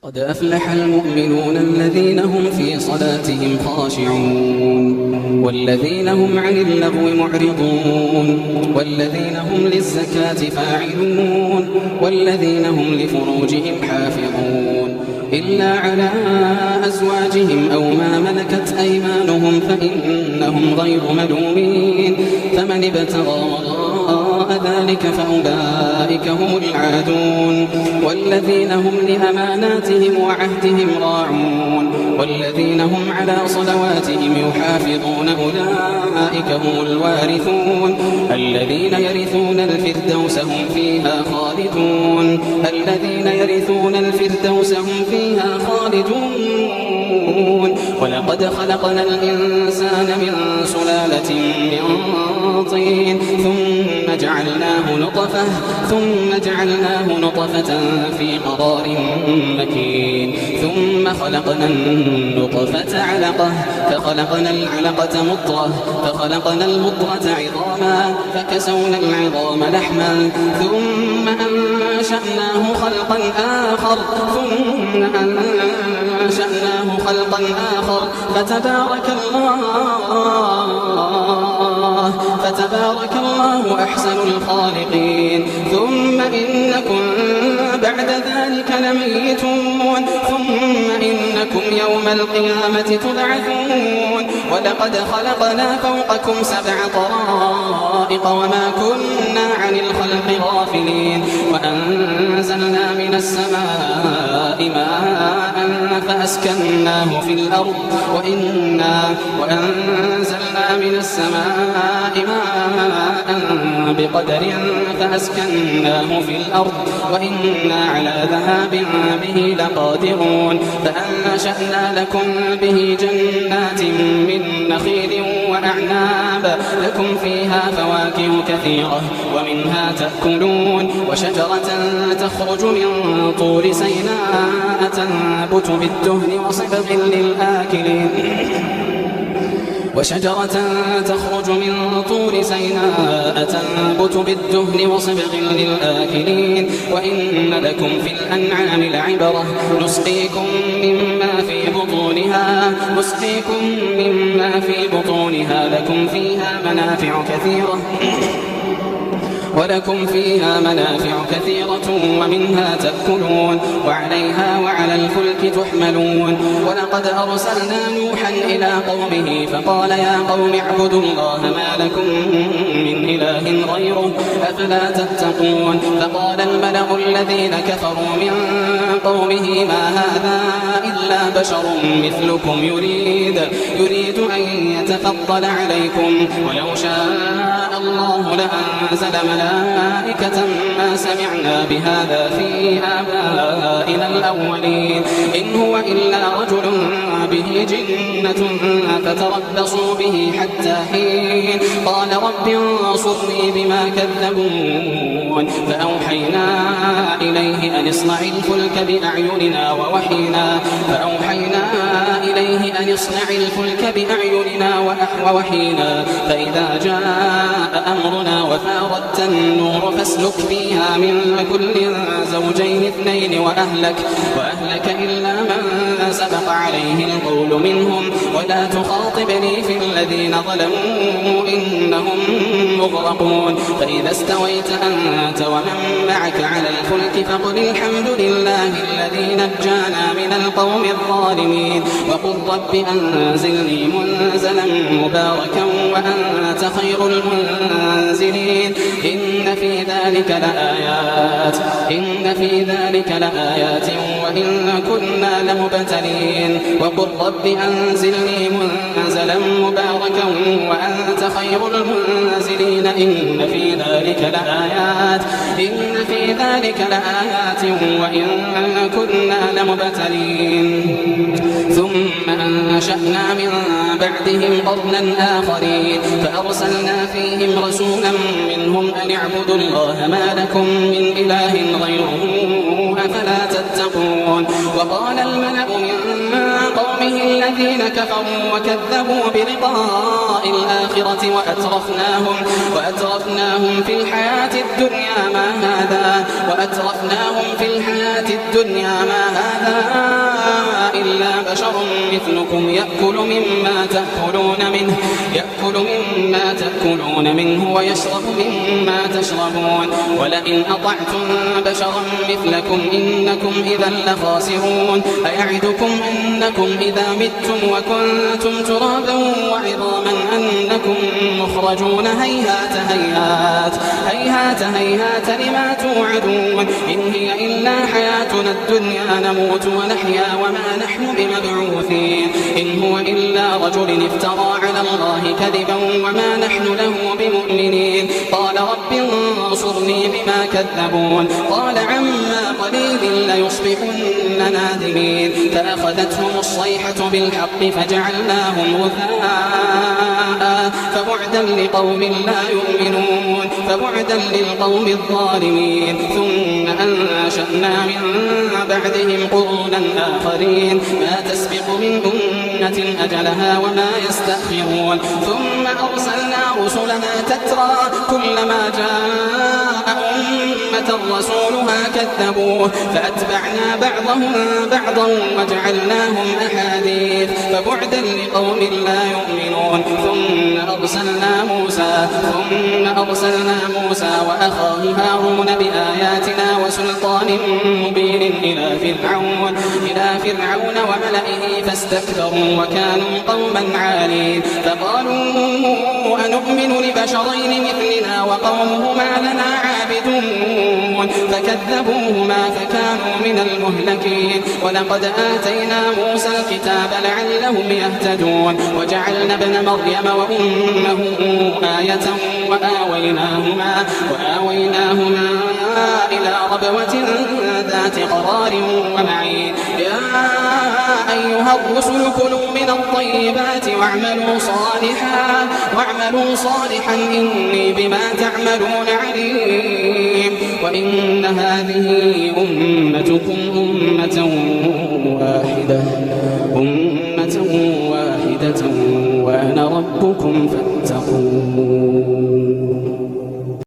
قد أفلح المؤمنون الذين هم في صلاتهم خاشعون والذين هم عن اللغو معرضون والذين هم للزكاة فاعلون والذين هم لفروجهم حافظون إلا على أزواجهم أو ما ملكت أيمانهم فإنهم غير ملومين فمن ابتغى وراء ذلك فأولئك هم العادون والذين هم لأماناتهم وعهدهم راعون والذين هم على صلواتهم يحافظون أولئك هم الوارثون الذين يرثون الفردوس هم فيها خالدون الذين يرثون الفردوس هم فيها خالدون ولقد خلقنا الإنسان من سلالة من طين ثم جعلناه نطفة في قرار مكين ثم خلقنا النطفة علقة فخلقنا العلقة مضغة فخلقنا المضغة عظاما فكسونا العظام لحما ثم أنشأناه خلقا آخر فتبارك الله أحسن الخالقين ثم إنكم بعد ذلك لميتون ثم إنكم يوم القيامة تبعثون ولقد خلقنا فوقكم 7 طرائق وما كنا عن الخلق غافلين وأنزلنا من السماء ماء فأسكناه في الأرض وأنزلنا من السماء ماء بقدر فأسكناه في الأرض وإنا على ذهاب به لقادرون فأنشأنا لكم به جنات من نخيل وأعناب لكم فيها فواكه كثيرة ومنها تأكلون وشجرة تخرج من طور سيناء تنبت بالدهن وصبغ للآكلين وإن لكم في الأنعام لعبرة نسقيكم مما في بطونها لكم فيها منافع كثيرة ومنها تأكلون وعليها وعلى الفلك تحملون ولقد أرسلنا نوحا إلى قومه فقال يا قوم اعبدوا الله ما لكم من إله غيره أفلا تتقون فقال الملأ الذين كفروا من قومه ما هذا إلا بشر مثلكم يريد أن يتفضل عليكم ولو شاء الله لأنزل ملائكة ما سمعنا بهذا في آبائنا الأولين إن هو إلا رجل به جنة فتربصوا به حتى حين قال رب انصرني بما كذبون فأوحينا إليه أن اصنع الفلك بأعيننا ووحينا فإذا جاء أمرنا وفارت النور فاسلك فيها من كل زوجين 2 وأهلك إلا من سبق عليه القول منهم ولا تخاطبني في الذين ظلموا إنهم مغرقون فإذا استويت أنت ومن معك على الفلك فقل الحمد لله الذي نجانا من القوم الظالمين وقل رب أنزلني منزلا مباركا وأنت خير المنزلين إن في ذلك لآيات وإن كنا لمبتلين وقل رب أنزلني منزلا مباركا وأنت خير المنزلين إن في ذلك لآيات وإن كنا لمبتلين ثم أنشأنا من بعدهم قرنا آخرين فأرسلنا فيهم رسولا منهم أن اعبدوا الله ما لكم من إله غيره أفلا تتقون. وقال الملأ من قومه الذين كفروا وكذبوا بلقاء الآخرة وأترفناهم في الحياة الدنيا ما هذا إلا بشر مثلكم يأكل مما تأكلون منه ويشرب مما تشربون ولئن أطعتم بشرا مثلكم إنكم إذا لخاسرون. أيعدكم أنكم إذا متم وكنتم ترابا وعظاما أنكم مخرجون هيهات لما توعدون. إن هي إلا حياتنا الدنيا نموت ونحيا وما نحن بمبعوثين. إن هو إلا رجل افترى على الله كذبا وما نحن له بمؤمنين. قال رب انصرني بما كذبون. قال عما قليل ليصبحن نادمين. فأخذتهم الصيحة بالحق فجعلناهم غثاء فبعدا لقوم لا يؤمنون. فبعدا للقوم الظالمين. ثم أنشأنا من بعدهم قرونا آخرين ما تسبق من أمة أجلها وما يستأخرون. ثم أرسلنا رسلنا تترى كلما جاء أمة رسولها كذبوه فأتبعنا بعضهم بعضا وجعلناهم أحاديث فبعدا لقوم لا يؤمنون. ثم أرسلنا موسى وأخاه هارون بآياتنا وسلطان مبين إلى فرعون وملئه فاستكبروا وكانوا قوما عالين. فقالوا أنؤمن لبشرين مثلنا وقومهما لنا عابدون فكذبوهما فكانوا من المهلكين. ولقد آتينا موسى الكتاب لعلهم يهتدون. وجعلنا ابن مريم وأمه آية وآويناهما إلى ربوة ذات قرار ومعين. يا أيها الرسل كلوا من الطيبات واعملوا صالحا إني بما تعملون عليم. وإن هذه أمتكم أمة